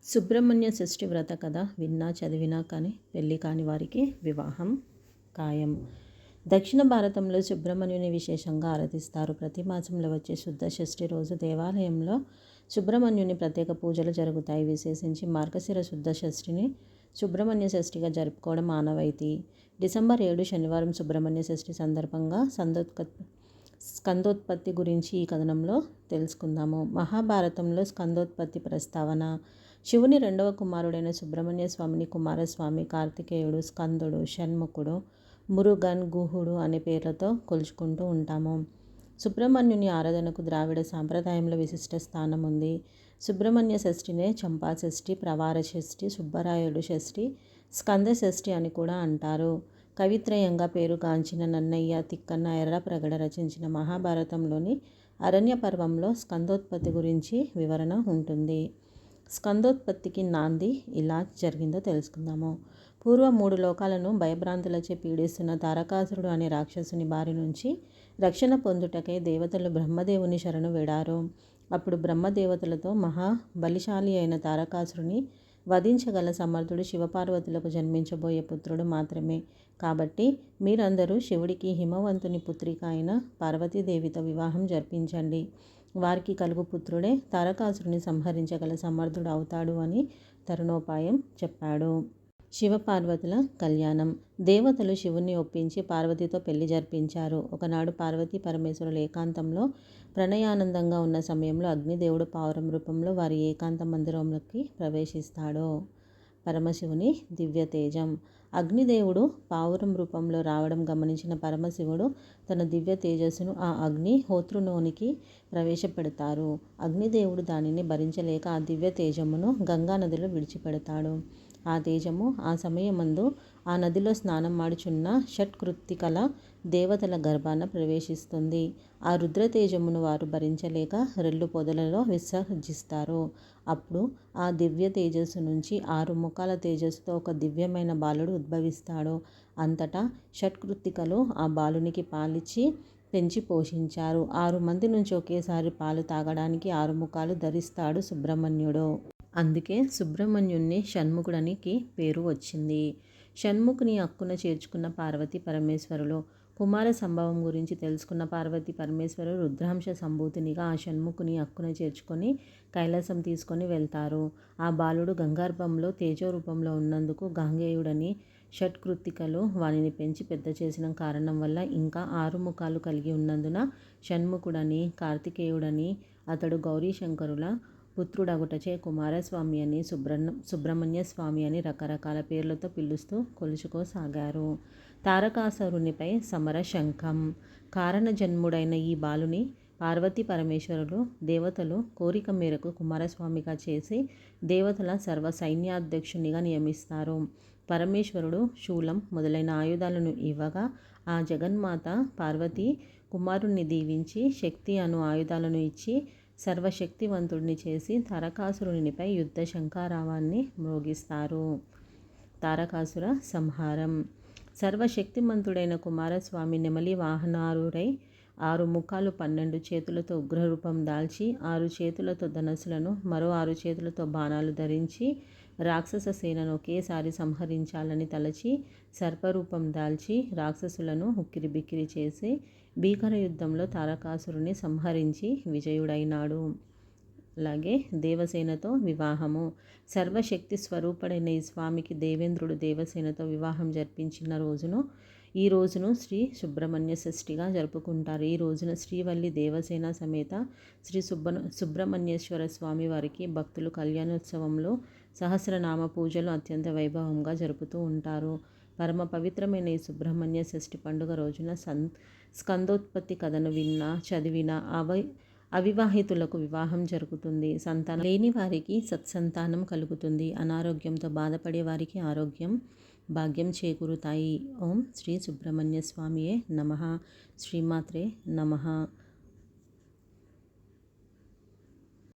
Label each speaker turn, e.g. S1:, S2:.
S1: సుబ్రహ్మణ్య షష్ఠి వ్రత కథ విన్నా చదివినా కానీ పెళ్ళి కాని వారికి వివాహం ఖాయం. దక్షిణ భారతంలో సుబ్రహ్మణ్యుని విశేషంగా ఆరాధిస్తారు. ప్రతి మాసంలో వచ్చే శుద్ధ షష్ఠి రోజు దేవాలయంలో సుబ్రహ్మణ్యుని ప్రత్యేక పూజలు జరుగుతాయి. విశేషించి మార్గశిర శుద్ధ షష్ఠిని సుబ్రహ్మణ్య షష్ఠిగా జరుపుకోవడం ఆనవాయితీ. డిసెంబర్ 7 శనివారం సుబ్రహ్మణ్య షష్ఠి సందర్భంగా స్కందోత్పత్తి గురించి ఈ కథనంలో తెలుసుకుందాము. మహాభారతంలో స్కందోత్పత్తి ప్రస్తావన. శివుని రెండవ కుమారుడైన సుబ్రహ్మణ్య స్వామిని కుమారస్వామి, కార్తికేయుడు, స్కందుడు, షణ్ముఖుడు, మురుగన్, గుహుడు అనే పేర్లతో కొలుచుకుంటూ ఉంటాము. సుబ్రహ్మణ్యుని ఆరాధనకు ద్రావిడ సాంప్రదాయంలో విశిష్ట స్థానం ఉంది. సుబ్రహ్మణ్య షష్ఠినే చంపా షష్ఠి, ప్రవార షష్ఠి, సుబ్బరాయుడు షష్ఠి, స్కంద షష్ఠి అని కూడా అంటారు. కవిత్రయంగా పేరుగాంచిన నన్నయ్య తిక్కన్న ఎర్రప్రగడ రచించిన మహాభారతంలోని అరణ్య పర్వంలో స్కందోత్పత్తి గురించి వివరణ ఉంటుంది. స్కందోత్పత్తికి నాంది ఇలా జరిగిందో తెలుసుకుందాము. పూర్వం 3 లోకాలను భయభ్రాంతులచే పీడిస్తున్న తారకాసురుడు అనే రాక్షసుని బారి నుంచి రక్షణ పొందుటకై దేవతలు బ్రహ్మదేవుని శరణు వేడారు. అప్పుడు బ్రహ్మదేవతలతో మహా బలిశాలి అయిన తారకాసురుని వధించగల సమర్థుడు శివపార్వతులకు జన్మించబోయే పుత్రుడు మాత్రమే. కాబట్టి మీరందరూ శివుడికి హిమవంతుని పుత్రిక అయిన పార్వతీదేవితో వివాహం జరిపించండి. వారికి కలుగు పుత్రుడే తారకాసురుని సంహరించగల సమర్థుడు అవుతాడు అని తరుణోపాయం చెప్పాడు. శివపార్వతుల కళ్యాణం. దేవతలు శివుణ్ణి ఒప్పించి పార్వతితో పెళ్లి జరిపించారు. ఒకనాడు పార్వతీ పరమేశ్వరులు ఏకాంతంలో ప్రణయానందంగా ఉన్న సమయంలో అగ్నిదేవుడు పావురం రూపంలో వారి ఏకాంత మందిరంలోకి ప్రవేశిస్తాడు. పరమశివుని దివ్య తేజం. అగ్నిదేవుడు పావురం రూపంలో రావడం గమనించిన పరమశివుడు తన దివ్య తేజస్సును ఆ అగ్ని హోత్రులోనికి ప్రవేశపెడతారు. అగ్నిదేవుడు దానిని భరించలేక ఆ దివ్య తేజమును గంగానదిలో విడిచిపెడతాడు. ఆ తేజము ఆ సమయమందు ఆ నదిలో స్నానం మాడుచున్న షట్కృత్తికల దేవతల గర్భాన ప్రవేశిస్తుంది. ఆ రుద్రతేజమును వారు భరించలేక రెల్లు పొదలలో విసర్జిస్తారు. అప్పుడు ఆ దివ్య తేజస్సు నుంచి 6 ముఖాల తేజస్సుతో ఒక దివ్యమైన బాలుడు ఉద్భవిస్తాడు. అంతటా షట్కృత్తికలు ఆ బాలునికి పాలిచ్చి పెంచి పోషించారు. 6 మంది నుంచి ఒకేసారి పాలు తాగడానికి 6 ముఖాలు ధరిస్తాడు సుబ్రహ్మణ్యుడు. అందుకే సుబ్రహ్మణ్యుణ్ణి షణ్ముఖుడానికి పేరు వచ్చింది. షణ్ముఖుని అక్కున చేర్చుకున్న పార్వతీ పరమేశ్వరులు. కుమార సంభవం గురించి తెలుసుకున్న పార్వతీ పరమేశ్వరులు రుద్రాంశ సంభూతునిగా ఆ షణ్ముఖుని అక్కున చేర్చుకొని కైలాసం తీసుకొని వెళ్తారు. ఆ బాలుడు గంగార్భంలో తేజోరూపంలో ఉన్నందుకు గాంగేయుడని షట్కృత్తికలు వానిని పెంచి పెద్ద చేసిన కారణం వల్ల ఇంకా 6 ముఖాలు కలిగి ఉన్నందున షణ్ముఖుడని, కార్తికేయుడని, అతడు గౌరీశంకరుల పుత్రుడగుటచే కుమారస్వామి అని, సుబ్రహ్మణ్య స్వామి అని రకరకాల పేర్లతో పిలుస్తూ కొలుచుకోసాగారు. తారకాసురునిపై సమర శంఖం. కారణజన్ముడైన ఈ బాలుని పార్వతీ పరమేశ్వరులు దేవతలు కోరిక మేరకు కుమారస్వామిగా చేసి దేవతల సర్వ సైన్యాధ్యక్షునిగా నియమిస్తారు. పరమేశ్వరుడు శూలం మొదలైన ఆయుధాలను ఇవ్వగా ఆ జగన్మాత పార్వతి కుమారుణ్ణి దీవించి శక్తి అను ఆయుధాలను ఇచ్చి సర్వశక్తివంతుడిని చేసి తారకాసురునిపై యుద్ధ శంఖారావాన్ని మ్రోగిస్తారు. తారకాసుర సంహారం. సర్వశక్తిమంతుడైన కుమారస్వామి నెమలి వాహనారూఢై 6 ముఖాలు 12 చేతులతో ఉగ్రరూపం దాల్చి 6 చేతులతో ధనస్సులను మరో 6 చేతులతో బాణాలు ధరించి రాక్షస సేనను ఒకేసారి సంహరించాలని తలచి సర్పరూపం దాల్చి రాక్షసులను ఉక్కిరిబిక్కిరి చేసి భీకర యుద్ధంలో తారకాసురుని సంహరించి విజయుడైనాడు. అలాగే దేవసేనతో వివాహము. సర్వశక్తి స్వరూపుడైన ఈ స్వామికి దేవేంద్రుడు దేవసేనతో వివాహం జరిపించిన ఈ రోజును శ్రీ సుబ్రహ్మణ్య షష్ఠిగా జరుపుకుంటారు. ఈ రోజున శ్రీవల్లి దేవసేన సమేత శ్రీ సుబ్రహ్మణ్యేశ్వర స్వామి వారికి భక్తులు కళ్యాణోత్సవంలో సహస్రనామ పూజలు అత్యంత వైభవంగా జరుపుతూ ఉంటారు. పరమ పవిత్రమైన ఈ సుబ్రహ్మణ్య షష్ఠి పండుగ రోజున స్కందోత్పత్తి కథను విన్నా చదివినా అవివాహితులకు వివాహం జరుగుతుంది. సంతానం లేని వారికి సత్సంతానం కలుగుతుంది. అనారోగ్యంతో బాధపడే వారికి ఆరోగ్యం, భాగ్యం చేకూరుతాయి. ఓం శ్రీ సుబ్రహ్మణ్య స్వామియే నమః. శ్రీమాత్రే నమః.